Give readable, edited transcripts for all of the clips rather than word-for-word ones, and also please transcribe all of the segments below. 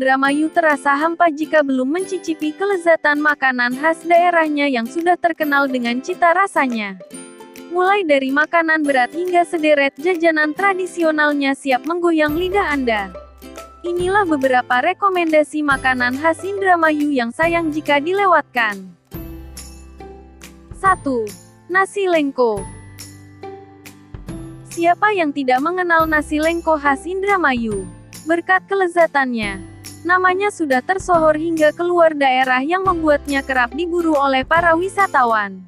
Indramayu terasa hampa jika belum mencicipi kelezatan makanan khas daerahnya yang sudah terkenal dengan cita rasanya. Mulai dari makanan berat hingga sederet jajanan tradisionalnya siap menggoyang lidah Anda. Inilah beberapa rekomendasi makanan khas Indramayu yang sayang jika dilewatkan. 1. Nasi lengko. Siapa yang tidak mengenal nasi lengko khas Indramayu? Berkat kelezatannya, namanya sudah tersohor hingga keluar daerah yang membuatnya kerap diburu oleh para wisatawan.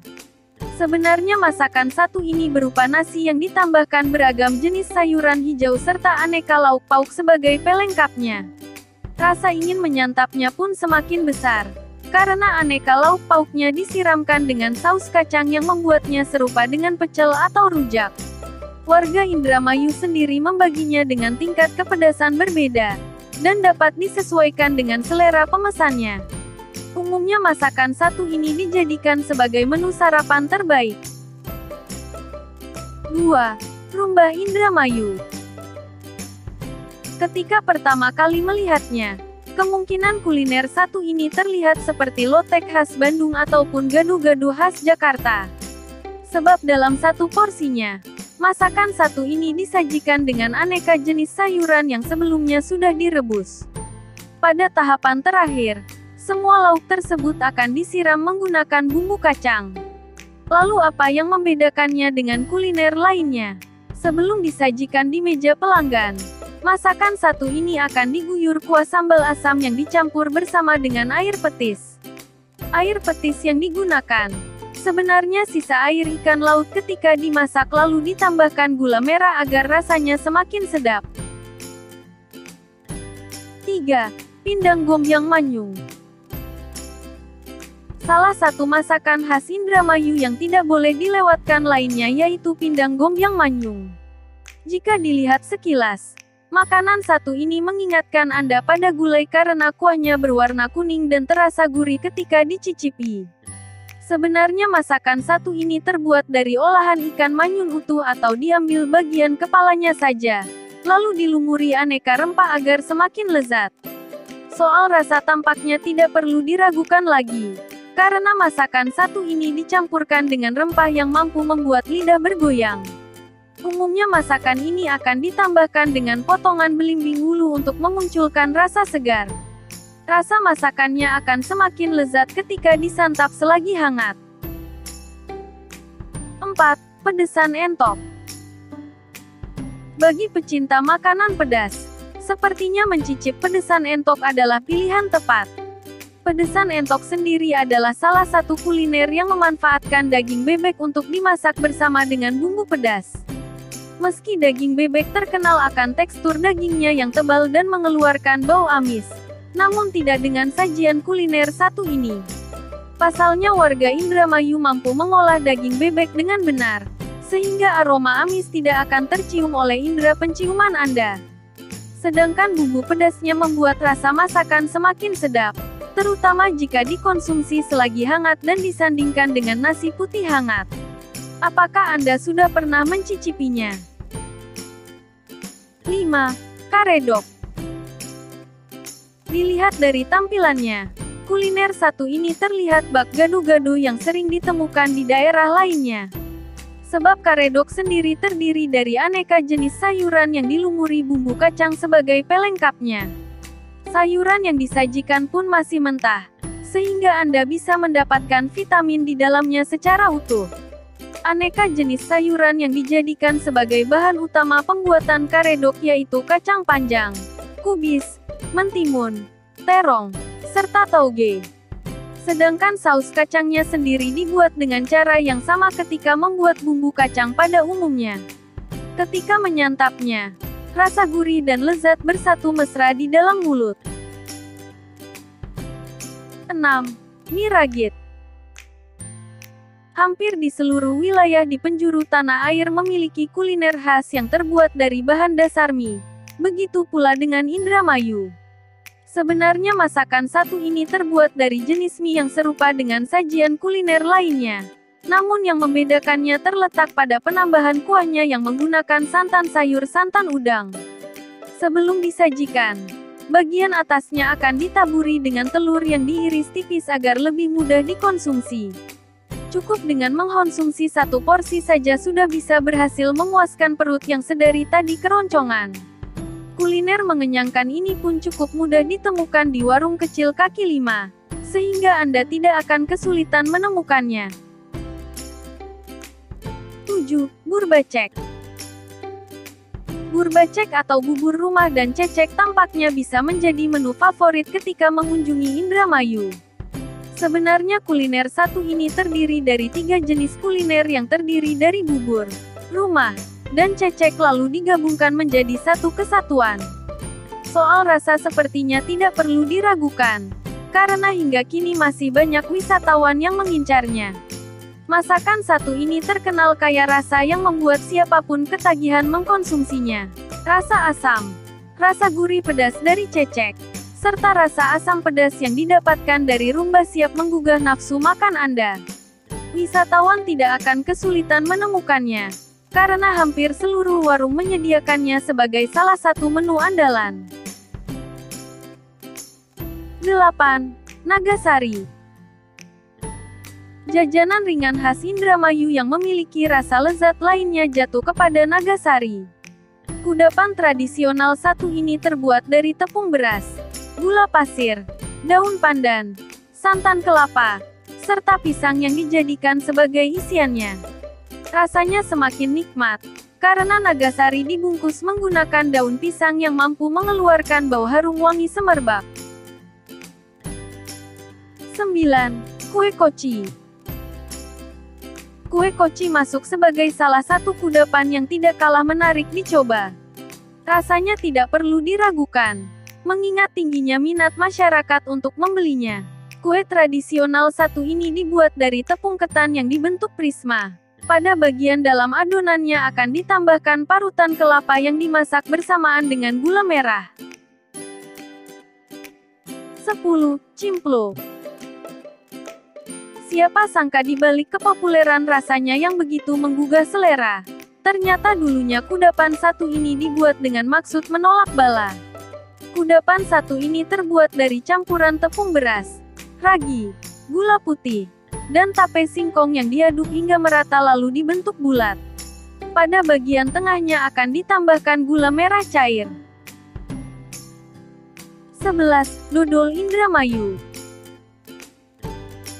Sebenarnya masakan satu ini berupa nasi yang ditambahkan beragam jenis sayuran hijau serta aneka lauk pauk sebagai pelengkapnya. Rasa ingin menyantapnya pun semakin besar, karena aneka lauk pauknya disiramkan dengan saus kacang yang membuatnya serupa dengan pecel atau rujak. Warga Indramayu sendiri membaginya dengan tingkat kepedasan berbeda, dan dapat disesuaikan dengan selera pemesannya. Umumnya masakan satu ini dijadikan sebagai menu sarapan terbaik. 2. Rumbah Indramayu. Ketika pertama kali melihatnya, kemungkinan kuliner satu ini terlihat seperti lotek khas Bandung ataupun gado-gado khas Jakarta. Sebab dalam satu porsinya, masakan satu ini disajikan dengan aneka jenis sayuran yang sebelumnya sudah direbus. Pada tahapan terakhir, semua lauk tersebut akan disiram menggunakan bumbu kacang. Lalu apa yang membedakannya dengan kuliner lainnya? Sebelum disajikan di meja pelanggan, masakan satu ini akan diguyur kuah sambal asam yang dicampur bersama dengan air petis. Air petis yang digunakan sebenarnya sisa air ikan laut ketika dimasak lalu ditambahkan gula merah agar rasanya semakin sedap. 3. Pindang Gombyang Manyung. Salah satu masakan khas Indramayu yang tidak boleh dilewatkan lainnya yaitu pindang Gombyang Manyung. Jika dilihat sekilas, makanan satu ini mengingatkan Anda pada gulai karena kuahnya berwarna kuning dan terasa gurih ketika dicicipi. Sebenarnya masakan satu ini terbuat dari olahan ikan manyung utuh atau diambil bagian kepalanya saja, lalu dilumuri aneka rempah agar semakin lezat. Soal rasa tampaknya tidak perlu diragukan lagi, karena masakan satu ini dicampurkan dengan rempah yang mampu membuat lidah bergoyang. Umumnya masakan ini akan ditambahkan dengan potongan belimbing ulu untuk memunculkan rasa segar. Rasa masakannya akan semakin lezat ketika disantap selagi hangat. 4. Pedesan entok. Bagi pecinta makanan pedas, sepertinya mencicip pedesan entok adalah pilihan tepat. Pedesan entok sendiri adalah salah satu kuliner yang memanfaatkan daging bebek untuk dimasak bersama dengan bumbu pedas. Meski daging bebek terkenal akan tekstur dagingnya yang tebal dan mengeluarkan bau amis, namun tidak dengan sajian kuliner satu ini. Pasalnya warga Indramayu mampu mengolah daging bebek dengan benar, sehingga aroma amis tidak akan tercium oleh indera penciuman Anda. Sedangkan bumbu pedasnya membuat rasa masakan semakin sedap, terutama jika dikonsumsi selagi hangat dan disandingkan dengan nasi putih hangat. Apakah Anda sudah pernah mencicipinya? 5. Karedok. Dilihat dari tampilannya, kuliner satu ini terlihat bak gado-gado yang sering ditemukan di daerah lainnya. Sebab karedok sendiri terdiri dari aneka jenis sayuran yang dilumuri bumbu kacang sebagai pelengkapnya. Sayuran yang disajikan pun masih mentah, sehingga Anda bisa mendapatkan vitamin di dalamnya secara utuh. Aneka jenis sayuran yang dijadikan sebagai bahan utama pembuatan karedok yaitu kacang panjang, kubis, mentimun, terong, serta tauge. Sedangkan saus kacangnya sendiri dibuat dengan cara yang sama ketika membuat bumbu kacang pada umumnya. Ketika menyantapnya, rasa gurih dan lezat bersatu mesra di dalam mulut. 6. Mie ragit. Hampir di seluruh wilayah di penjuru tanah air memiliki kuliner khas yang terbuat dari bahan dasar mie. Begitu pula dengan Indramayu. Sebenarnya masakan satu ini terbuat dari jenis mie yang serupa dengan sajian kuliner lainnya. Namun yang membedakannya terletak pada penambahan kuahnya yang menggunakan santan sayur santan udang. Sebelum disajikan, Bagian atasnya akan ditaburi dengan telur yang diiris tipis agar lebih mudah dikonsumsi. Cukup dengan mengkonsumsi satu porsi saja sudah bisa berhasil memuaskan perut yang sedari tadi keroncongan. Kuliner mengenyangkan ini pun cukup mudah ditemukan di warung kecil kaki lima, sehingga Anda tidak akan kesulitan menemukannya. 7. Burbacek. Burbacek atau bubur rumah dan cecek tampaknya bisa menjadi menu favorit ketika mengunjungi Indramayu. Sebenarnya kuliner satu ini terdiri dari 3 jenis kuliner yang terdiri dari bubur, rumah, dan cecek lalu digabungkan menjadi satu kesatuan. Soal rasa sepertinya tidak perlu diragukan, karena hingga kini masih banyak wisatawan yang mengincarnya. Masakan satu ini terkenal kaya rasa yang membuat siapapun ketagihan mengkonsumsinya. Rasa asam, rasa gurih pedas dari cecek, serta rasa asam pedas yang didapatkan dari rumba siap menggugah nafsu makan Anda. Wisatawan tidak akan kesulitan menemukannya, karena hampir seluruh warung menyediakannya sebagai salah satu menu andalan. 8. Nagasari. Jajanan ringan khas Indramayu yang memiliki rasa lezat lainnya jatuh kepada Nagasari. Kudapan tradisional satu ini terbuat dari tepung beras, gula pasir, daun pandan, santan kelapa, serta pisang yang dijadikan sebagai isiannya. Rasanya semakin nikmat, karena Nagasari dibungkus menggunakan daun pisang yang mampu mengeluarkan bau harum wangi semerbak. 9. Kue koci. Kue koci masuk sebagai salah satu kudapan yang tidak kalah menarik dicoba. Rasanya tidak perlu diragukan, mengingat tingginya minat masyarakat untuk membelinya. Kue tradisional satu ini dibuat dari tepung ketan yang dibentuk prisma. Pada bagian dalam adonannya akan ditambahkan parutan kelapa yang dimasak bersamaan dengan gula merah. 10. Cimplo. Siapa sangka di balik kepopuleran rasanya yang begitu menggugah selera, ternyata dulunya kudapan satu ini dibuat dengan maksud menolak bala. Kudapan satu ini terbuat dari campuran tepung beras, ragi, gula putih, dan tape singkong yang diaduk hingga merata lalu dibentuk bulat. Pada bagian tengahnya akan ditambahkan gula merah cair. 11. Dodol Indramayu.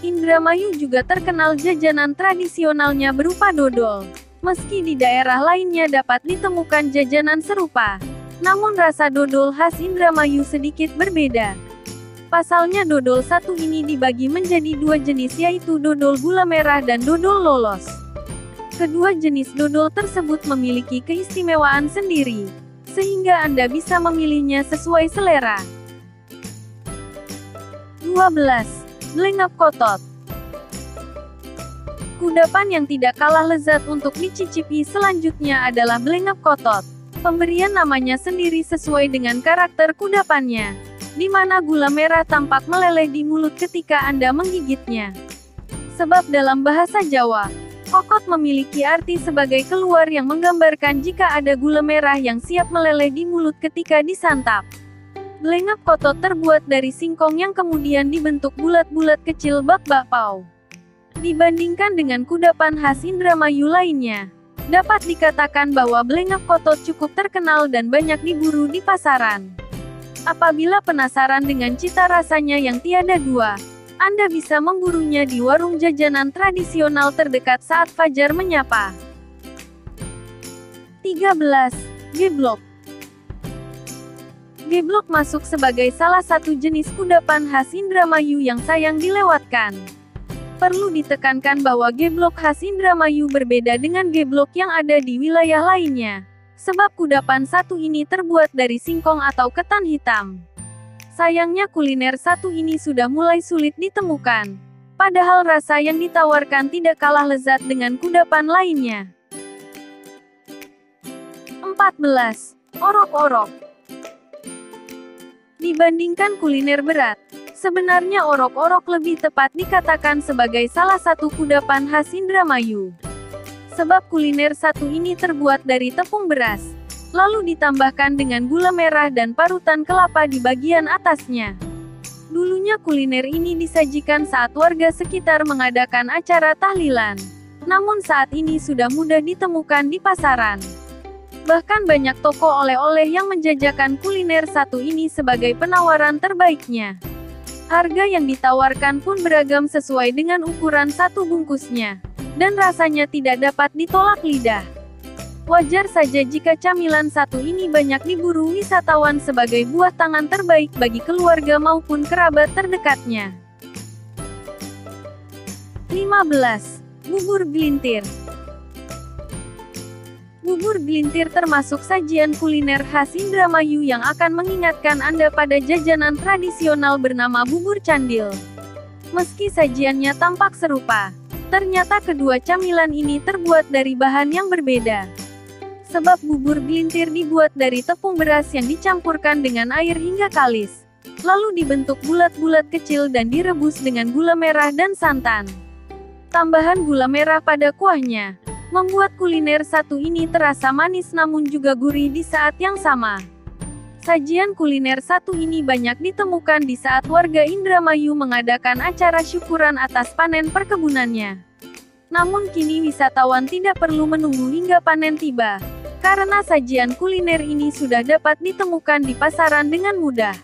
Indramayu juga terkenal jajanan tradisionalnya berupa dodol. Meski di daerah lainnya dapat ditemukan jajanan serupa, namun rasa dodol khas Indramayu sedikit berbeda. Pasalnya dodol satu ini dibagi menjadi 2 jenis yaitu dodol gula merah dan dodol lolos. Kedua jenis dodol tersebut memiliki keistimewaan sendiri, sehingga Anda bisa memilihnya sesuai selera. 12. Blengap kotot. Kudapan yang tidak kalah lezat untuk dicicipi selanjutnya adalah blengap kotot. Pemberian namanya sendiri sesuai dengan karakter kudapannya, di mana gula merah tampak meleleh di mulut ketika Anda menggigitnya. Sebab dalam bahasa Jawa, kokot memiliki arti sebagai keluar yang menggambarkan jika ada gula merah yang siap meleleh di mulut ketika disantap. Blengap kotot terbuat dari singkong yang kemudian dibentuk bulat-bulat kecil bak bakpao. Dibandingkan dengan kudapan khas Indramayu lainnya, dapat dikatakan bahwa blengap kotot cukup terkenal dan banyak diburu di pasaran. Apabila penasaran dengan cita rasanya yang tiada dua, Anda bisa memburunya di warung jajanan tradisional terdekat saat fajar menyapa. 13. Geblok. Geblok masuk sebagai salah satu jenis kudapan khas Indramayu yang sayang dilewatkan. Perlu ditekankan bahwa geblok khas Indramayu berbeda dengan geblok yang ada di wilayah lainnya, sebab kudapan satu ini terbuat dari singkong atau ketan hitam. Sayangnya kuliner satu ini sudah mulai sulit ditemukan, padahal rasa yang ditawarkan tidak kalah lezat dengan kudapan lainnya. 14. Orok-orok. Dibandingkan kuliner berat, sebenarnya orok-orok lebih tepat dikatakan sebagai salah satu kudapan khas Indramayu. Sebab kuliner satu ini terbuat dari tepung beras, lalu ditambahkan dengan gula merah dan parutan kelapa di bagian atasnya. Dulunya kuliner ini disajikan saat warga sekitar mengadakan acara tahlilan. Namun saat ini sudah mudah ditemukan di pasaran. Bahkan banyak toko oleh-oleh yang menjajakan kuliner satu ini sebagai penawaran terbaiknya. Harga yang ditawarkan pun beragam sesuai dengan ukuran satu bungkusnya. Dan rasanya tidak dapat ditolak lidah. Wajar saja jika camilan satu ini banyak diburu wisatawan sebagai buah tangan terbaik bagi keluarga maupun kerabat terdekatnya. 15. Bubur gelintir. Bubur gelintir termasuk sajian kuliner khas Indramayu yang akan mengingatkan Anda pada jajanan tradisional bernama bubur candil. Meski sajiannya tampak serupa, ternyata kedua camilan ini terbuat dari bahan yang berbeda. Sebab bubur gelintir dibuat dari tepung beras yang dicampurkan dengan air hingga kalis. Lalu dibentuk bulat-bulat kecil dan direbus dengan gula merah dan santan. Tambahan gula merah pada kuahnya membuat kuliner satu ini terasa manis namun juga gurih di saat yang sama. Sajian kuliner satu ini banyak ditemukan di saat warga Indramayu mengadakan acara syukuran atas panen perkebunannya. Namun kini wisatawan tidak perlu menunggu hingga panen tiba, karena sajian kuliner ini sudah dapat ditemukan di pasaran dengan mudah.